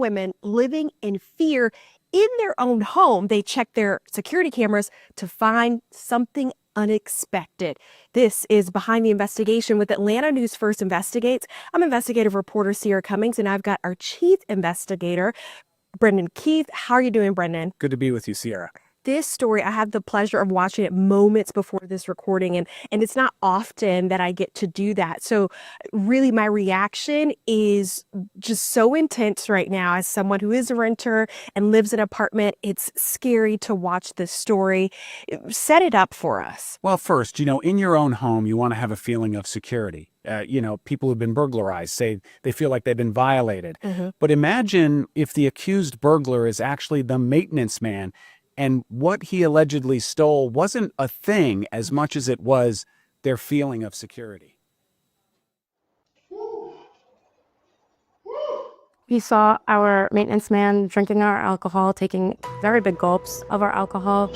women living in fear in their own home. They check their security cameras to find something unexpected. This is Behind the Investigation with Atlanta News First Investigates. I'm investigative reporter Sierra Cummings, and I've got our chief investigator, Brendan Keefe. How are you doing, Brendan? Good to be with you, Sierra. This story, I had the pleasure of watching it moments before this recording, and it's not often that I get to do that. So really my reaction is just so intense right now. As someone who is a renter and lives in an apartment, it's scary to watch this story. Set it up for us. Well, first, in your own home, you want to have a feeling of security. People who've been burglarized say they feel like they've been violated. But imagine if the accused burglar is actually the maintenance man, and what he allegedly stole wasn't a thing as much as it was their feeling of security. We saw our maintenance man drinking our alcohol, taking very big gulps of our alcohol.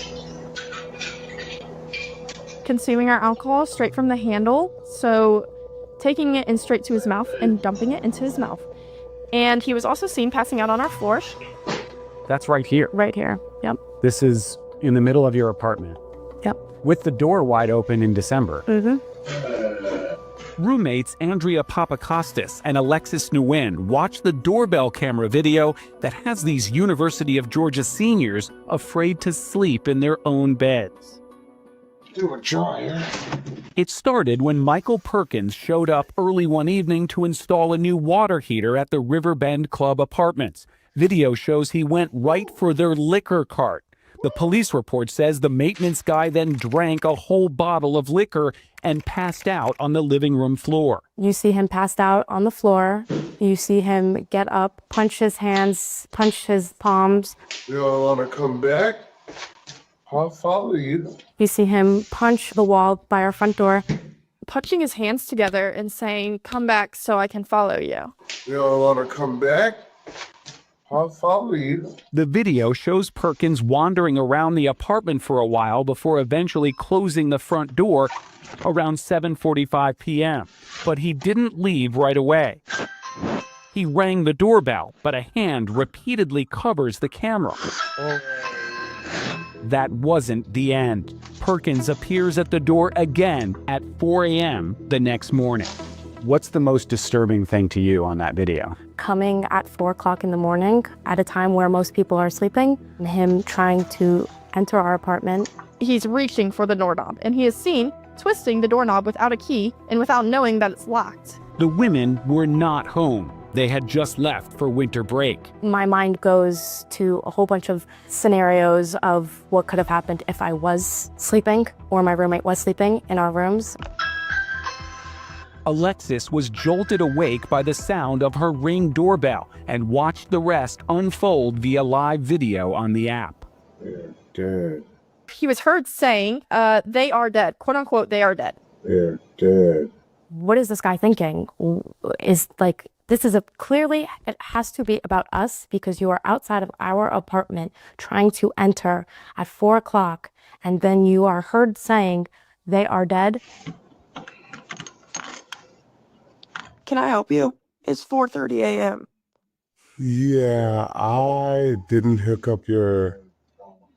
Consuming our alcohol straight from the handle, so taking it in straight to his mouth and dumping it into his mouth. And he was also seen passing out on our floor. That's right here. Right here, yep. This is in the middle of your apartment. Yep. With the door wide open in December. Roommates Andrea Papakostas and Alexis Nguyen watched the doorbell camera video that has these University of Georgia seniors afraid to sleep in their own beds. It started when Michael Perkins showed up early one evening to install a new water heater at the Riverbend Club Apartments. Video shows he went right for their liquor cart. The police report says the maintenance guy then drank a whole bottle of liquor and passed out on the living room floor. You see him passed out on the floor. You see him get up, punch his hands, punch his palms. You don't want to come back? I'll follow you. You see him punch the wall by our front door. Punching his hands together and saying, "Come back so I can follow you." You don't want to come back? I'll follow you. The video shows Perkins wandering around the apartment for a while before eventually closing the front door around 7:45 p.m. But he didn't leave right away. He rang the doorbell, but a hand repeatedly covers the camera. That wasn't the end. Perkins appears at the door again at 4 a.m. the next morning. What's the most disturbing thing to you on that video? Coming at 4 o'clock in the morning at a time where most people are sleeping, and him trying to enter our apartment. He's reaching for the doorknob, and he is seen twisting the doorknob without a key and without knowing that it's locked. The women were not home. They had just left for winter break. My mind goes to a whole bunch of scenarios of what could have happened if I was sleeping or my roommate was sleeping in our rooms. Alexis was jolted awake by the sound of her Ring doorbell and watched the rest unfold via live video on the app. They're dead. He was heard saying, "They are dead," quote unquote, "they are dead." They're dead. What is this guy thinking? Clearly, it has to be about us because you are outside of our apartment trying to enter at 4 o'clock, and then you are heard saying, "They are dead." Can I help you? It's 4:30 a.m. Yeah, I didn't hook up your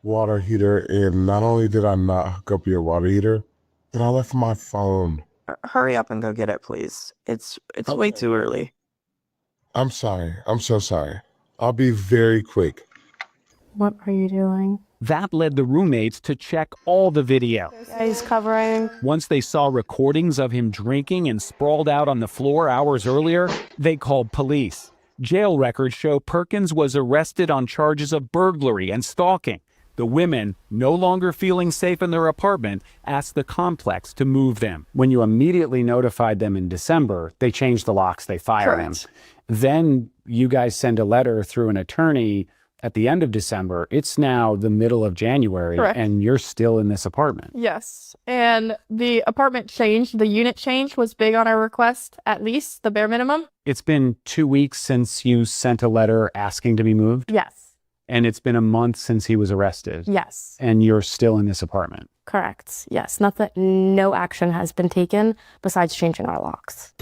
water heater, and not only did I not hook up your water heater, but I left my phone. Hurry up and go get it, please. It's way too early. I'm sorry. I'm so sorry. I'll be very quick. What are you doing? That led the roommates to check all the video. Yeah, he's covering. Once they saw recordings of him drinking and sprawled out on the floor hours earlier, they called police. Jail records show Perkins was arrested on charges of burglary and stalking. The women, no longer feeling safe in their apartment, asked the complex to move them. When you immediately notified them in December, they changed the locks, they fired him. Then you guys send a letter through an attorney at the end of December. It's now the middle of January, Correct. And you're still in this apartment. Yes, and the apartment change, the unit change was big on our request, at least the bare minimum. It's been 2 weeks since you sent a letter asking to be moved, Yes. and it's been a month since he was arrested. Yes. And you're still in this apartment. Correct. Yes. No action has been taken besides changing our locks.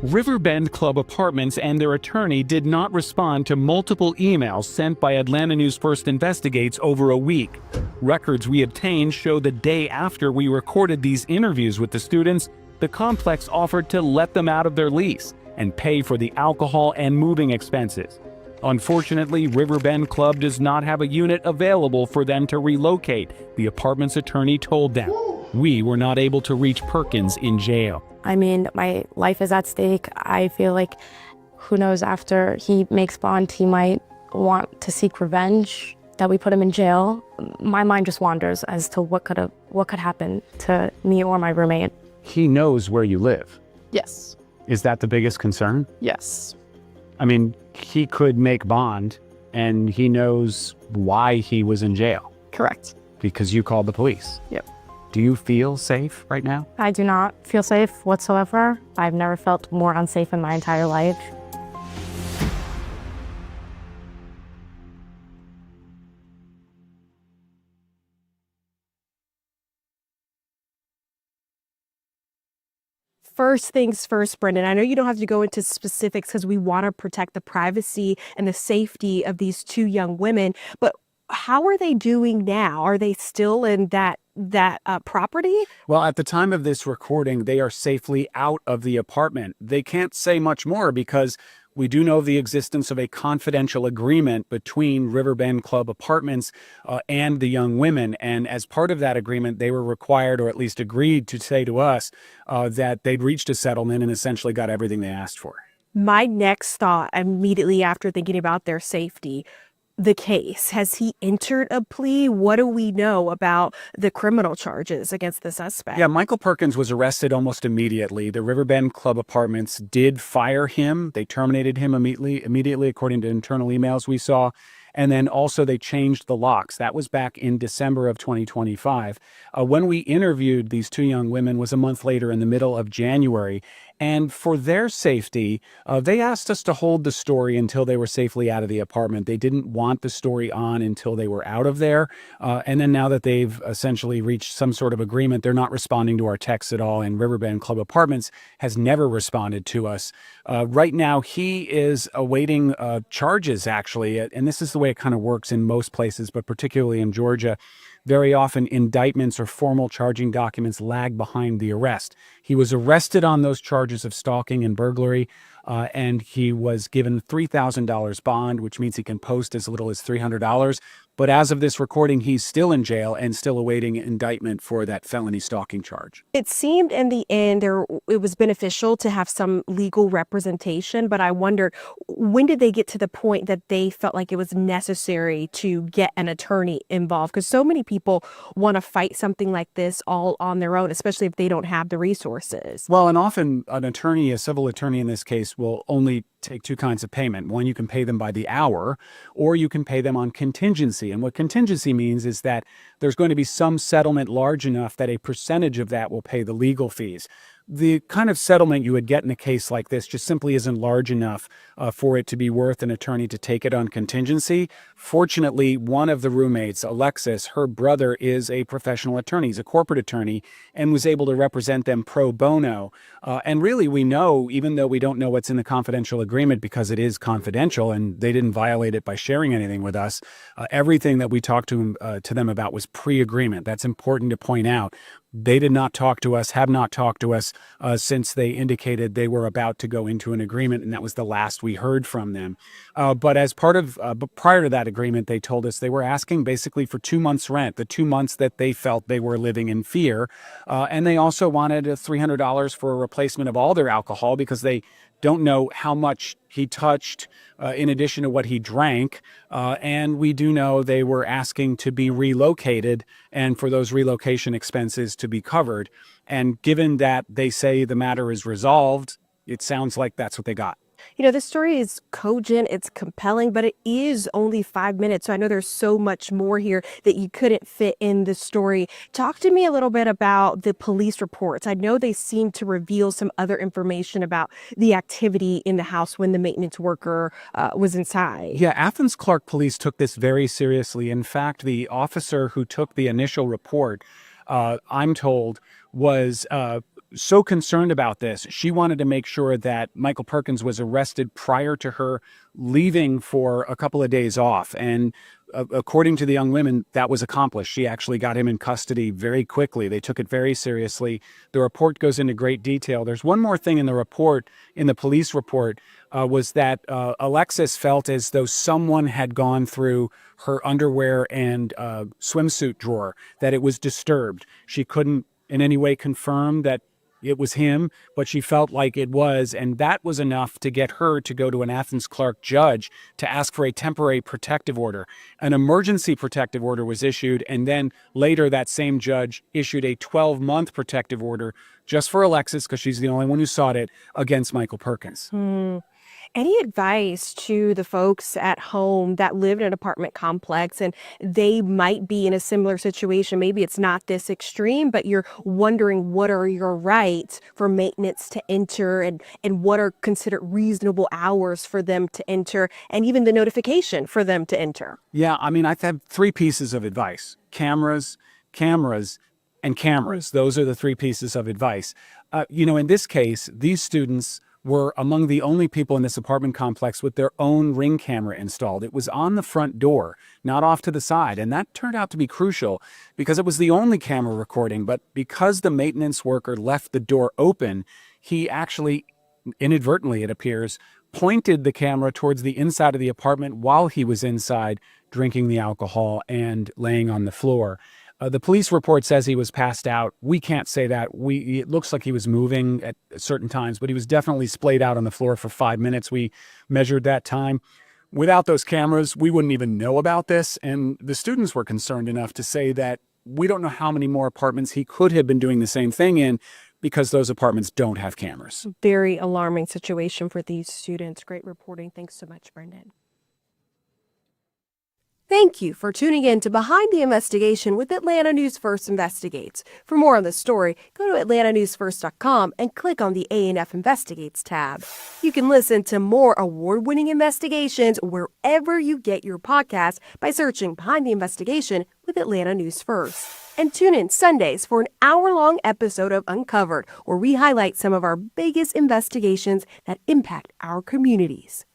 Riverbend Club Apartments and their attorney did not respond to multiple emails sent by Atlanta News First Investigates over a week. Records we obtained show the day after we recorded these interviews with the students, the complex offered to let them out of their lease and pay for the alcohol and moving expenses. Unfortunately, Riverbend Club does not have a unit available for them to relocate, the apartment's attorney told them. We were not able to reach Perkins in jail. I mean, my life is at stake. I feel like, who knows, after he makes bond, he might want to seek revenge that we put him in jail. My mind just wanders as to what could happen to me or my roommate. He knows where you live. Yes. Is that the biggest concern? Yes. I mean, he could make bond, and he knows why he was in jail. Correct. Because you called the police. Yep. Do you feel safe right now? I do not feel safe whatsoever. I've never felt more unsafe in my entire life. First things first, Brendan, I know you don't have to go into specifics because we want to protect the privacy and the safety of these two young women, but how are they doing now? Are they still in that property? Well, at the time of this recording, they are safely out of the apartment. They can't say much more because we do know the existence of a confidential agreement between Riverbend Club Apartments and the young women. And as part of that agreement, they were required, or at least agreed to say to us, that they'd reached a settlement and essentially got everything they asked for. My next thought immediately after thinking about their safety, the case. Has he entered a plea? What do we know about the criminal charges against the suspect? Yeah, Michael Perkins was arrested almost immediately. The Riverbend Club Apartments did fire him. They terminated him immediately, according to internal emails we saw. And then also they changed the locks. That was back in December of 2025. When we interviewed these two young women was a month later in the middle of January. And for their safety, they asked us to hold the story until they were safely out of the apartment. They didn't want the story on until they were out of there. And then now that they've essentially reached some sort of agreement, they're not responding to our texts at all. And Riverbend Club Apartments has never responded to us. Right now, he is awaiting charges, actually. And this is the way it kind of works in most places, but particularly in Georgia. Very often, indictments or formal charging documents lag behind the arrest. He was arrested on those charges of stalking and burglary, and he was given $3,000 bond, which means he can post as little as $300. But as of this recording, he's still in jail and still awaiting indictment for that felony stalking charge. It seemed in the end it was beneficial to have some legal representation, but I wondered, when did they get to the point that they felt like it was necessary to get an attorney involved? Because so many people want to fight something like this all on their own, especially if they don't have the resources. Well, and often an attorney, a civil attorney in this case, will only take two kinds of payment. One, you can pay them by the hour, or you can pay them on contingency. And what contingency means is that there's going to be some settlement large enough that a percentage of that will pay the legal fees. The kind of settlement you would get in a case like this just simply isn't large enough for it to be worth an attorney to take it on contingency. Fortunately, one of the roommates, Alexis, her brother is a professional attorney. He's a corporate attorney and was able to represent them pro bono. And really, we know, even though we don't know what's in the confidential agreement because it is confidential and they didn't violate it by sharing anything with us, everything that we talked to them about was pre-agreement. That's important to point out. They did not talk to us, have not talked to us since they indicated they were about to go into an agreement, and that was the last we heard from them. But as part of, prior to that agreement, they told us they were asking basically for 2 months' rent, the 2 months that they felt they were living in fear. And they also wanted $300 for a replacement of all their alcohol because they don't know how much he touched in addition to what he drank. And we do know they were asking to be relocated and for those relocation expenses to be covered. And given that they say the matter is resolved, it sounds like that's what they got. You know, this story is cogent, it's compelling, but it is only 5 minutes. So I know there's so much more here that you couldn't fit in the story. Talk to me a little bit about the police reports. I know they seem to reveal some other information about the activity in the house when the maintenance worker was inside. Yeah, Athens Clark Police took this very seriously. In fact, the officer who took the initial report, I'm told, was so concerned about this, she wanted to make sure that Michael Perkins was arrested prior to her leaving for a couple of days off. And according to the young women, that was accomplished. She actually got him in custody very quickly. They took it very seriously. The report goes into great detail. There's one more thing in the report, in the police report, was that Alexis felt as though someone had gone through her underwear and swimsuit drawer, that it was disturbed. She couldn't in any way confirm that it was him, but she felt like it was, and that was enough to get her to go to an Athens Clark judge to ask for a temporary protective order. An emergency protective order was issued, and then later that same judge issued a 12-month protective order just for Alexis, because she's the only one who sought it, against Michael Perkins. Any advice to the folks at home that live in an apartment complex and they might be in a similar situation? Maybe it's not this extreme, but you're wondering what are your rights for maintenance to enter and what are considered reasonable hours for them to enter and even the notification for them to enter. Yeah, I mean, I have three pieces of advice: cameras, cameras, and cameras. Those are the three pieces of advice. In this case, these students were among the only people in this apartment complex with their own Ring camera installed. It was on the front door, not off to the side, and that turned out to be crucial because it was the only camera recording. But because the maintenance worker left the door open, he actually, inadvertently it appears, pointed the camera towards the inside of the apartment while he was inside drinking the alcohol and laying on the floor. The police report says he was passed out. We can't say that. It looks like he was moving at certain times, but he was definitely splayed out on the floor for 5 minutes. We measured that time. Without those cameras, we wouldn't even know about this. And the students were concerned enough to say that we don't know how many more apartments he could have been doing the same thing in because those apartments don't have cameras. Very alarming situation for these students. Great reporting. Thanks so much, Brendan. Thank you for tuning in to Behind the Investigation with Atlanta News First Investigates. For more on the story, go to atlantanewsfirst.com and click on the A&F Investigates tab. You can listen to more award-winning investigations wherever you get your podcast by searching Behind the Investigation with Atlanta News First. And tune in Sundays for an hour-long episode of Uncovered, where we highlight some of our biggest investigations that impact our communities.